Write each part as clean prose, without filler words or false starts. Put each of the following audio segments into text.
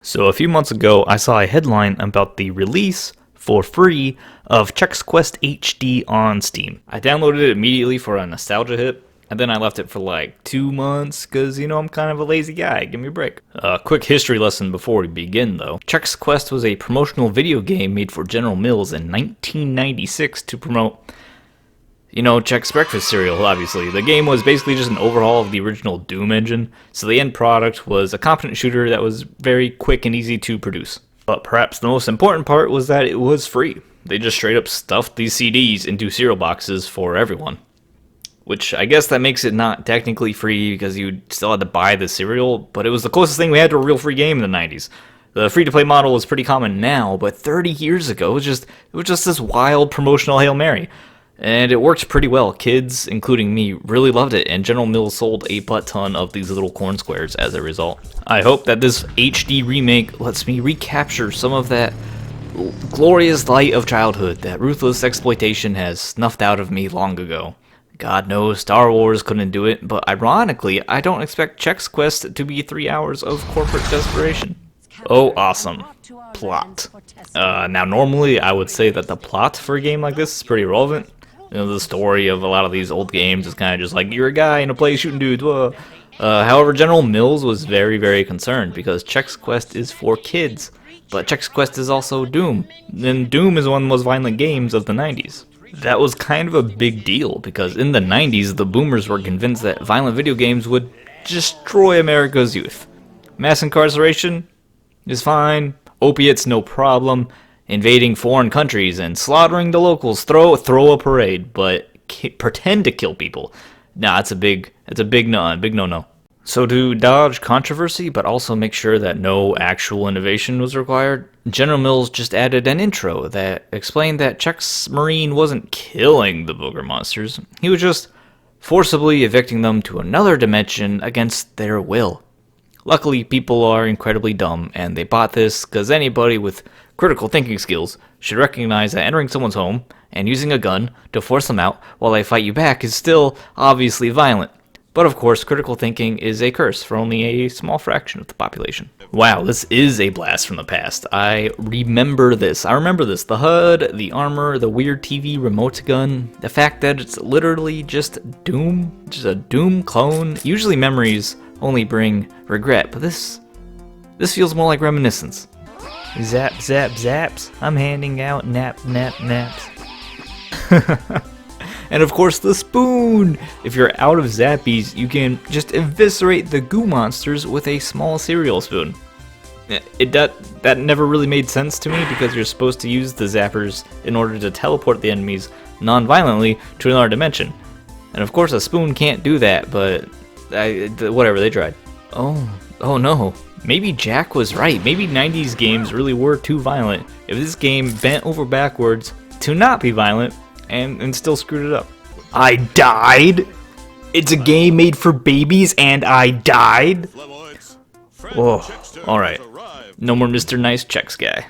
So a few months ago, I saw a headline about the release for free of Chex Quest HD on Steam. I downloaded it immediately for a nostalgia hit, and then I left it for like 2 months because, I'm kind of a lazy guy. Give me a break. Quick history lesson before we begin, though. Chex Quest was a promotional video game made for General Mills in 1996 to promote Chex breakfast cereal, obviously. The game was basically just an overhaul of the original Doom engine, so the end product was a competent shooter that was very quick and easy to produce. But perhaps the most important part was that it was free. They just straight up stuffed these CDs into cereal boxes for everyone. Which I guess that makes it not technically free because you still had to buy the cereal, but it was the closest thing we had to a real free game in the 90s. The free-to-play model is pretty common now, but 30 years ago, it was just this wild promotional Hail Mary. And it worked pretty well. Kids, including me, really loved it, and General Mills sold a butt ton of these little corn squares as a result. I hope that this HD remake lets me recapture some of that glorious light of childhood that ruthless exploitation has snuffed out of me long ago. God knows Star Wars couldn't do it, but ironically, I don't expect Chex Quest to be 3 hours of corporate desperation. Oh, awesome. Plot. Now, normally I would say that the plot for a game like this is pretty relevant. The story of a lot of these old games is kind of just like, you're a guy in a place shooting dudes. However, General Mills was very, very concerned because Chex Quest is for kids. But Chex Quest is also Doom. And Doom is one of the most violent games of the 90s. That was kind of a big deal because in the 90s, the boomers were convinced that violent video games would destroy America's youth. Mass incarceration is fine. Opiates, no problem. Invading foreign countries and slaughtering the locals, throw a parade, but pretend to kill people. Nah, it's a big no-no. So to dodge controversy, but also make sure that no actual innovation was required, General Mills just added an intro that explained that Chex Marine wasn't killing the booger monsters. He was just forcibly evicting them to another dimension against their will. Luckily, people are incredibly dumb, and they bought this because anybody with critical thinking skills should recognize that entering someone's home and using a gun to force them out while they fight you back is still obviously violent. But of course, critical thinking is a curse for only a small fraction of the population. Wow, this is a blast from the past. I remember this. The HUD, the armor, the weird TV remote gun, the fact that it's literally just Doom, just a Doom clone. Usually memories only bring regret, but this feels more like reminiscence. Zap, zap, zaps. I'm handing out naps. And of course, the spoon! If you're out of zappies, you can just eviscerate the goo monsters with a small cereal spoon. That never really made sense to me because you're supposed to use the zappers in order to teleport the enemies non-violently to another dimension. And of course, a spoon can't do that, but whatever, they tried. Oh no. Maybe Jack was right. Maybe 90s games really were too violent. If this game bent over backwards to not be violent and still screwed it up. I died? It's a game made for babies and I died? Whoa, alright. No more Mr. Nice Chex guy.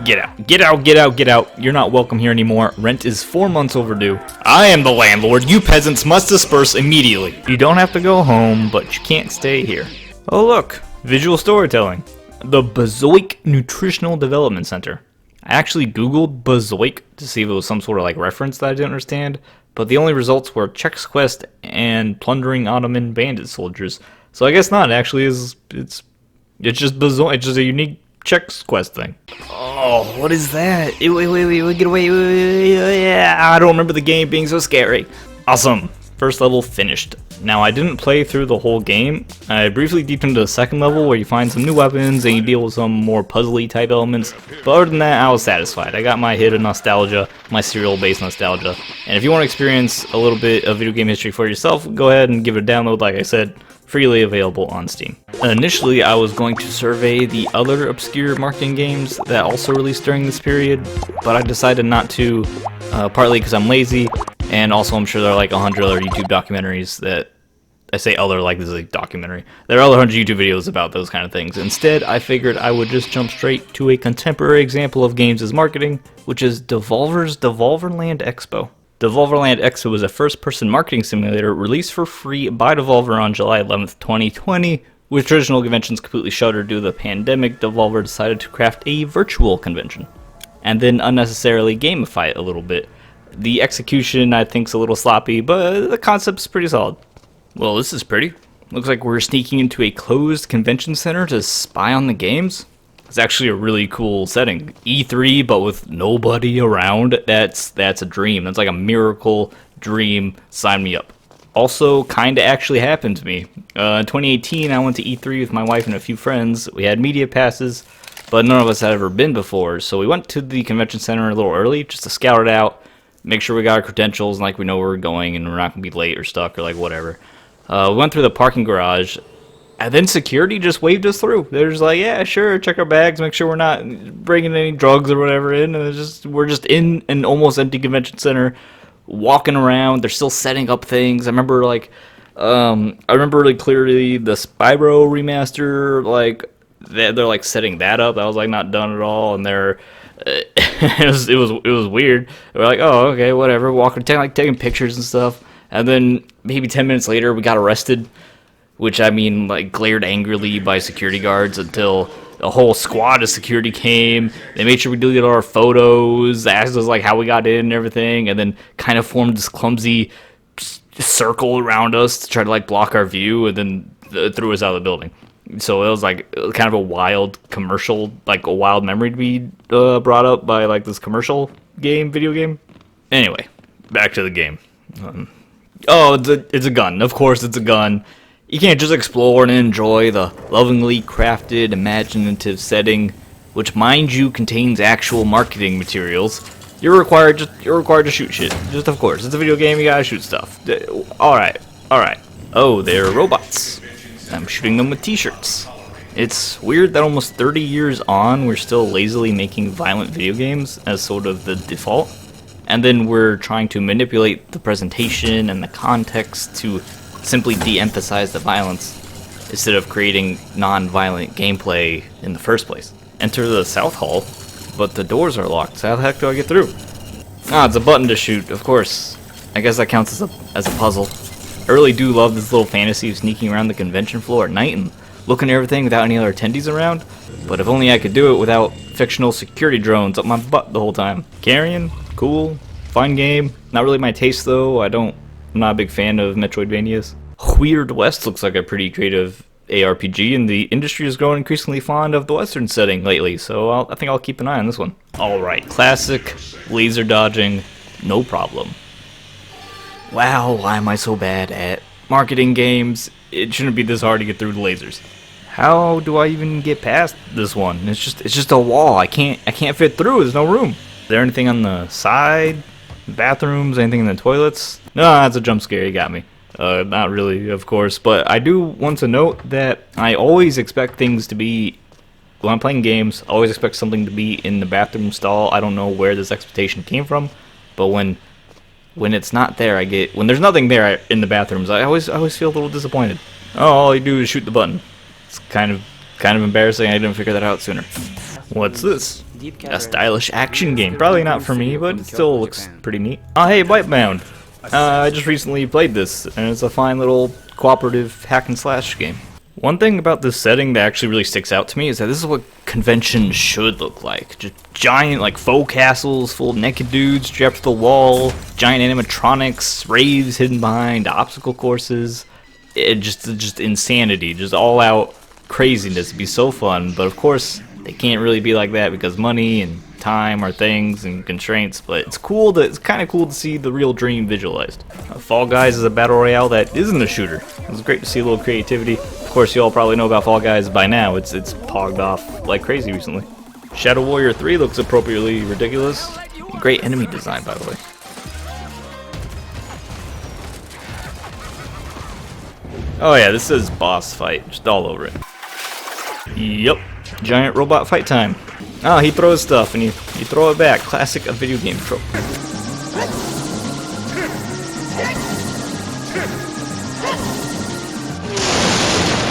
Get out. You're not welcome here anymore. Rent is 4 months overdue. I am the landlord. You peasants must disperse immediately. You don't have to go home, but you can't stay here. Oh look, visual storytelling. The Bazoik Nutritional Development Center. I actually googled Bazoik to see if it was some sort of reference that I didn't understand, but the only results were Chex Quest and plundering Ottoman bandit soldiers. So I guess not. Actually, it's just Bazoik. It's just a unique Chex Quest thing. Oh, what is that? Wait, get away. I don't remember the game being so scary. Awesome. First level finished. Now, I didn't play through the whole game. I briefly deeped into the second level where you find some new weapons and you deal with some more puzzly type elements. But other than that, I was satisfied. I got my hit of nostalgia, my cereal-based nostalgia. And if you want to experience a little bit of video game history for yourself, go ahead and give it a download, like I said. Freely available on Steam. Initially, I was going to survey the other obscure marketing games that also released during this period, but I decided not to, partly because I'm lazy, and also I'm sure there are like 100 other YouTube documentaries that, I say other like this is a documentary. There are other 100 YouTube videos about those kind of things. Instead, I figured I would just jump straight to a contemporary example of games as marketing, which is Devolver's Devolverland Expo. Devolverland Expo is a first-person marketing simulator released for free by Devolver on July 11th, 2020, With traditional conventions completely shuttered due to the pandemic, Devolver decided to craft a virtual convention, and then unnecessarily gamify it a little bit. The execution, I think, is a little sloppy, but the concept's pretty solid. Well, this is pretty. Looks like we're sneaking into a closed convention center to spy on the games. It's actually a really cool setting. E3, but with nobody around. That's a dream. That's like a miracle dream. Sign me up. Also, kinda actually happened to me. In 2018, I went to E3 with my wife and a few friends. We had media passes, but none of us had ever been before. So we went to the convention center a little early just to scout it out, make sure we got our credentials and like we know where we're going and we're not gonna be late or stuck or like whatever. We went through the parking garage, and then security just waved us through. They're just like, yeah, sure, check our bags, make sure we're not bringing any drugs or whatever in. And we're just in an almost empty convention center, walking around. They're still setting up things. I remember really clearly the Spyro remaster. Like they're like setting that up. That was like not done at all, and they're it was weird. We're like, oh, okay, whatever. Walking, taking pictures and stuff. And then maybe 10 minutes later, we got arrested, which I mean, like, glared angrily by security guards until a whole squad of security came. They made sure we deleted all our photos, asked us, like, how we got in and everything, and then kind of formed this clumsy circle around us to try to, like, block our view, and then threw us out of the building. So it was, like, kind of a wild commercial, like, a wild memory to be brought up by, like, this commercial video game. Anyway, back to the game. It's a gun. Of course it's a gun. You can't just explore and enjoy the lovingly crafted, imaginative setting, which, mind you, contains actual marketing materials. You're required to shoot shit. Just of course, it's a video game. You gotta shoot stuff. All right. Oh, they're robots. I'm shooting them with T-shirts. It's weird that almost 30 years on, we're still lazily making violent video games as sort of the default. And then we're trying to manipulate the presentation and the context to simply de-emphasize the violence instead of creating non-violent gameplay in the first place. Enter the South Hall, but the doors are locked. So how the heck do I get through? It's a button to shoot, of course. I guess that counts as a puzzle. I really do love this little fantasy of sneaking around the convention floor at night and looking at everything without any other attendees around. But if only I could do it without fictional security drones up my butt the whole time. Carrion? Cool, fun game. Not really my taste though. I'm not a big fan of Metroidvanias. Weird West looks like a pretty creative ARPG, and the industry is growing increasingly fond of the Western setting lately, so I think I'll keep an eye on this one. Alright, classic, laser dodging, no problem. Wow, why am I so bad at marketing games? It shouldn't be this hard to get through the lasers. How do I even get past this one? It's just a wall. I can't fit through. There's no room. Is there anything on the side? Bathrooms? Anything in the toilets? No, that's a jump scare. You got me. Not really, of course, but I do want to note that I always expect things to be, when I'm playing games, I always expect something to be in the bathroom stall. I don't know where this expectation came from, but when it's not there, when there's nothing there in the bathrooms, I always feel a little disappointed. Oh, all you do is shoot the button. It's kind of embarrassing. I didn't figure that out sooner. What's this? A stylish action game. Probably not for me, but it still looks pretty neat. Oh, hey, Bite-Bound. I just recently played this, and it's a fine little cooperative hack and slash game. One thing about this setting that actually really sticks out to me is that this is what conventions should look like. Just giant, like, faux castles full of naked dudes strapped to the wall, giant animatronics, raves hidden behind obstacle courses. Just insanity, just all out craziness. It'd be so fun, but of course they can't really be like that because money and time are things and constraints. But it's kind of cool to see the real dream visualized. Fall Guys is a battle royale that isn't a shooter. It's great to see a little creativity. Of course, you all probably know about Fall Guys by now. It's pogged off like crazy recently. Shadow Warrior 3 looks appropriately ridiculous. Great enemy design, by the way. Oh yeah, this is boss fight, just all over it. Yep, giant robot fight time. Oh, he throws stuff and you throw it back. Classic a video game trope.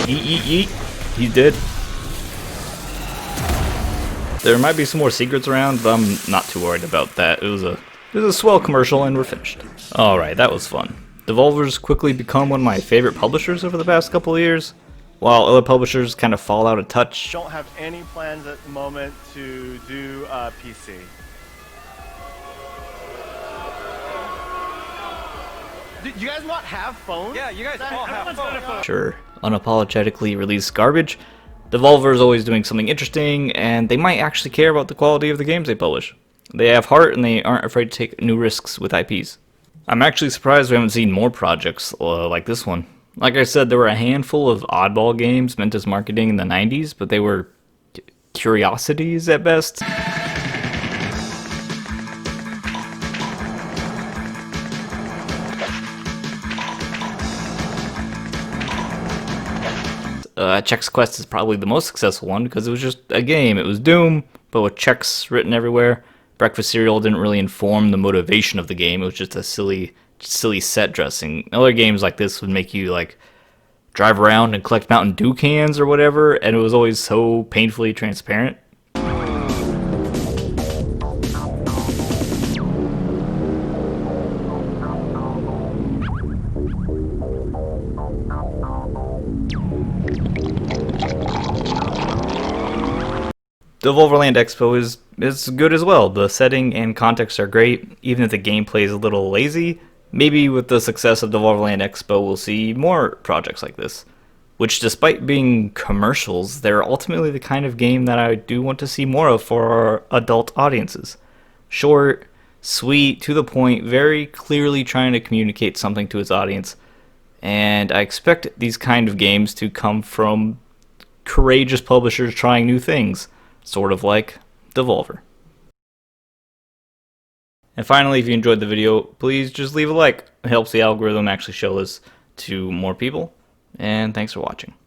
Yeet. He's dead. There might be some more secrets around, but I'm not too worried about that. It was a swell commercial and we're finished. Alright, that was fun. Devolver's quickly become one of my favorite publishers over the past couple of years. while other publishers kind of fall out of touch. Don't have any plans at the moment to do PC. Do you guys not have phones? Yeah, you guys all have phones. Sure, unapologetically release garbage, Devolver is always doing something interesting, and they might actually care about the quality of the games they publish. They have heart, and they aren't afraid to take new risks with IPs. I'm actually surprised we haven't seen more projects like this one. Like I said, there were a handful of oddball games meant as marketing in the 90s, but they were curiosities at best. Chex Quest is probably the most successful one because it was just a game. It was Doom, but with checks written everywhere. Breakfast cereal didn't really inform the motivation of the game. It was just a silly set dressing. Other games like this would make you like drive around and collect Mountain Dew cans or whatever, and it was always so painfully transparent. Devolverland Expo is good as well. The setting and context are great, even if the gameplay is a little lazy. Maybe with the success of Devolverland Expo, we'll see more projects like this, which despite being commercials, they're ultimately the kind of game that I do want to see more of for our adult audiences. Short, sweet, to the point, very clearly trying to communicate something to its audience, and I expect these kind of games to come from courageous publishers trying new things. Sort of like Devolver. And finally, if you enjoyed the video, please just leave a like. It helps the algorithm actually show this to more people. And thanks for watching.